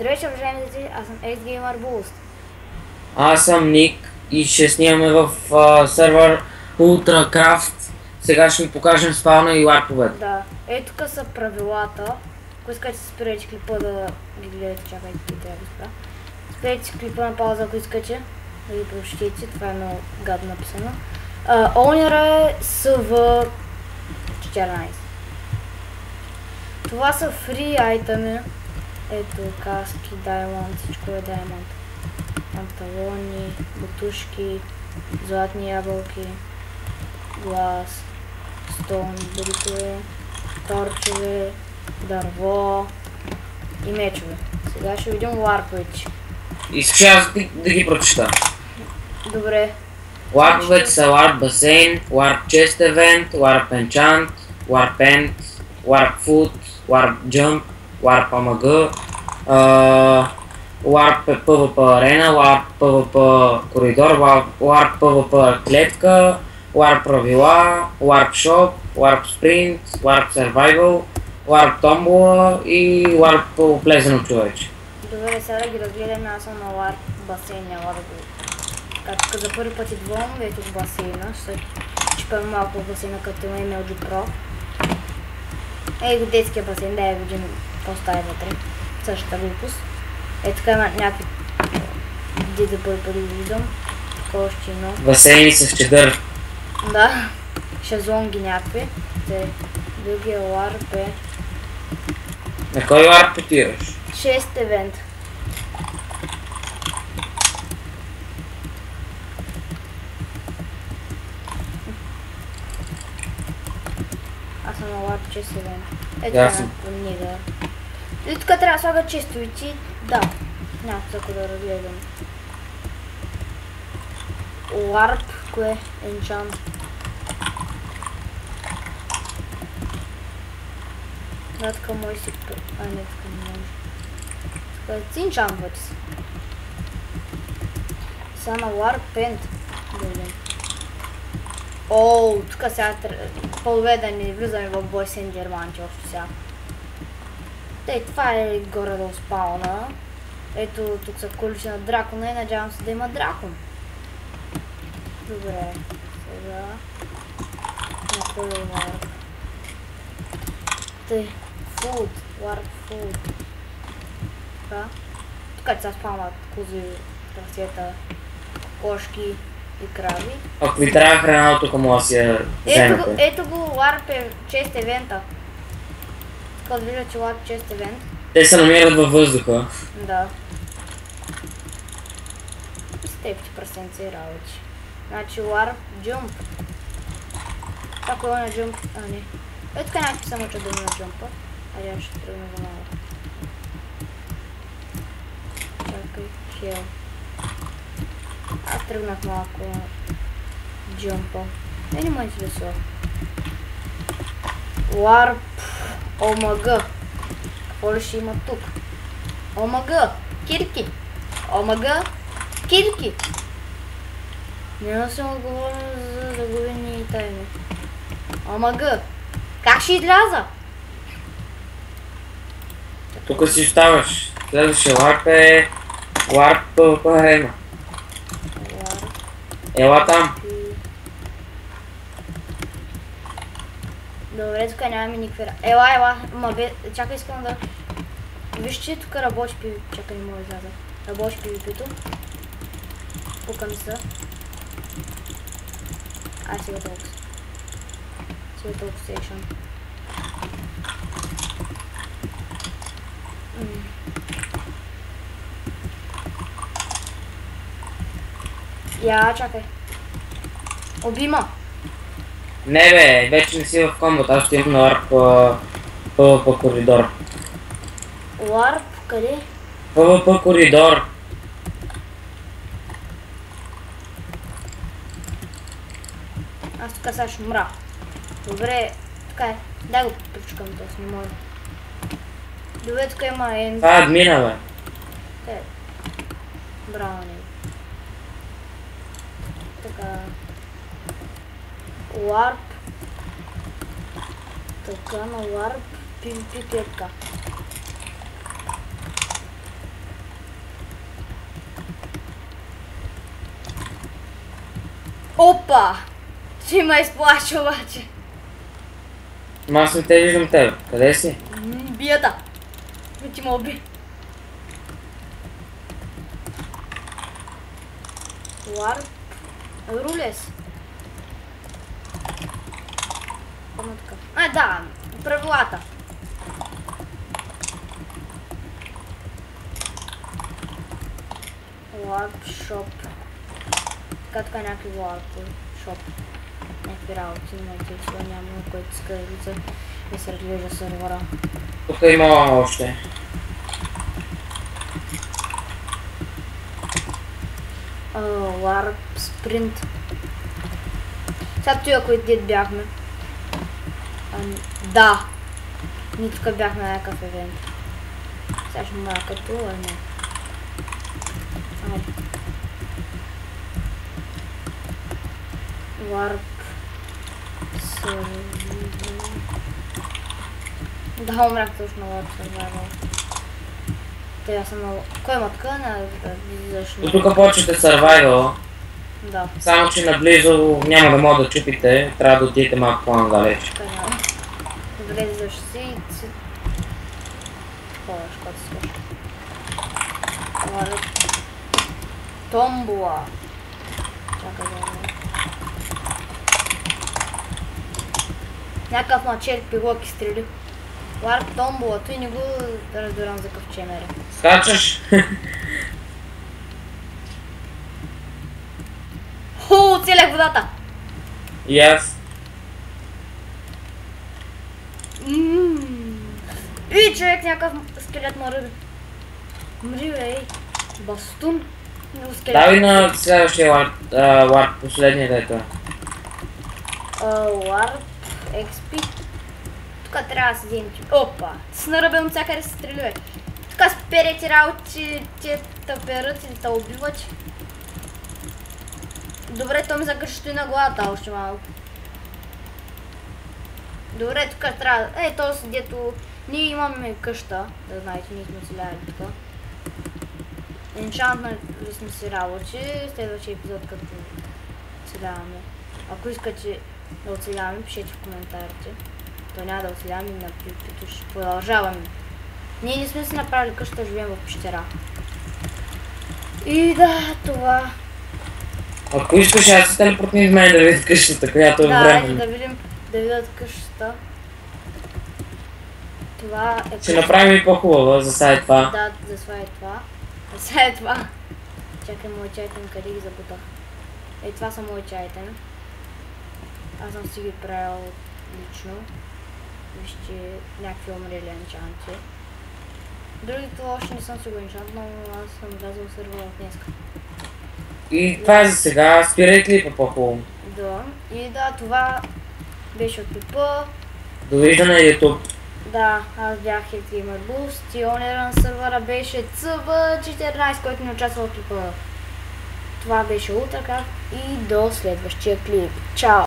Здравейте, уважаеми зрители, аз съм XGamer Boost. Аз съм Ник и ще снимаме в сервер UltraCraft. Сега ще ви покажем спавна и ларповете. Да, ето тук са правилата. Ако искате да спирате клипа да ги гледате, чакайте, трябва да спра. Спирайте си клипа на пауза, ако искате да ги прочетете, това е много гадно написано. Owner е SV14. Това са фри айтеми. Ето каски, даймонд, всичко е даймонд. Панталони, бутушки, златни ябълки, глас, стоун, бритове, торчове, дърво и мечове. Сега ще видим ларповете. Искаш аз да ги прочета. Добре. Ларповете са Warp Басейн, Warp Chest Event, Warp Enchant, Warp End, Warp Food, Warp Jump, Warp AMG, Warp PvP Arena, Warp PvP Коридор, Warp PvP Клетка, Warp Правила, Warp Shop, Warp Sprint, Warp Survival, Warp Tombola и Warp Плезено човече. Добре, сега да ги разгледаме, аз съм на ларп басейн, няма да го... Както за първи път идвам, ето в басейна, ще чипам малко в басейна, като има MLG Pro. Ей го детския басейн, да я видим какво става вътре. Същата глупост. Е така има някакви... Де за първи път го виждам. Такова ще има. Басейни с чедър. Да. Шезлонги някакви. Те... Другия ларп е... На кой ларп отиваш? 6 евент. Аз съм на ларп 6 евент. Ето е някаква книга. И тук трябва да слага честовици. Да. Няма всяко да разгледам. Ларп, кое е енчант. Да, така може си... А, не, така не може. Така си инчанвате си. Сега на Warp Pent. Оу, тук сега по-добре да не влизаме в бой с ендерманти още сега. Тъй, това е горе-долу спауна. Ето, тук са количи на дракона и надявам се да има дракон. Добре, сега... На кой е Warp? Тъй. Food, Warp Food. Така. Тук са спамат кози, прасета, кошки и крави. Ако ви трябва храна, тук може да си я вземете. Ето го, Warp е 6 евента. Така да вижда, че Warp 6 евент. Те се намират във въздуха. Да. И с теб ти прасенци работи. Значи Warp Jump. Ако е на Jump, а не. Ето така някакви са мъча да ми на джампа. Айде аз ще тръгна за малко. Чакай, хел. Аз тръгнах малко на джампа. Не ме интересува. Warp OMG. Какво ли ще има тук? OMG. Кирки. OMG. Кирки. Не съм отговорен за загубени тайми. OMG. Как ще изляза? Тук си оставаш. Следващия ларп е Warp PvP Arena. Ела там. Добре, тук нямаме никакви... Ела. Ма бе, чакай, искам да... Виж, че тук работи PvP. Чакай, не мога да изляза. Работи PvP-то. Пука ми са. Ай, сега толкова. Сега толкова сейшън. Я, чакай. Обима. Не бе, вече не си в комбата, аз ще имам на ларп PvP Коридор. Ларп, къде? PvP Коридор. Аз тук сега ще умра. Добре, така е. Дай го причукам този, не мога. Добре, тук има енд. Това е админа, бе. Браво, не. Така. Warp. Така на Warp PvP клетка. Опа! Ще ме изплаши обаче. Ама аз не те виждам теб. Къде си? Бията. Не ти ме уби. Warp. Рулес. Да, правилата. Warp Shop. Така някакви Warp Shop. Някакви работи, имайте чува, няма който иска да се разглежда сервера. Тук има още. Warp Sprint. Сега тук, които дед бяхме. Да. Ние тук бяхме на някакъв евент. Сега ще мога като, не. Warp Survival. Да, умрях точно Warp Survival. Те съм много... Кой има така? До тук почвате Survival. Да. Само че наблизо няма да мога да чупите, трябва да отидете малко по-надалеч. Влезеш си и си... Ходиш, когато си свърши. Томбула. Чакай да не. Някакъв мачет пилок изстрели. Warp Томбула, той не го разбирам за какъв чемер. Скачаш? Ху, целях водата! И аз. И човек някакъв скелет ма ръби. Мри, ей. Бастун. Давай на следващия Warp, последния дето. Warp XP. Тук трябва да се вземем. Опа! С наръбен от всякъде се стреливе. Тук сперете работи, те перат и да убиват. Добре, то ми закърши и на главата още малко. Добре, тук трябва... този дето... Ние имаме къща, да знаете, ние сме оцеляли тук. Енчантнали сме си работи, следващия епизод като оцеляваме. Ако искате да оцеляваме, пишете в коментарите. То няма да оцеляваме и напитото ще продължаваме. Ние не сме си направили къща, живеем в пещера. И да, това... Ако искаш, аз се телепортни в мен да видят къщата, която е време. Да, да видят къщата. Това е... Ще направим и по-хубава за сайт това. Да, за това. За сайт това. Чакай, мой чайтен, къде ги забутах. Това са мои чайтен. Аз съм си ги правил лично. Вижте някакви умрели енчанти. Другите още не съм си го енчантнал, но аз съм влязъл в сервера днеска. И това е за сега, спирай клипа по-хубаво. Да, и да, това беше от клипа. Довиждане YouTube. Да, аз бях Gamer Boost и онера на сервера беше CB14, който не участва в клипа. Това беше Ultracraft и до следващия клип. Чао!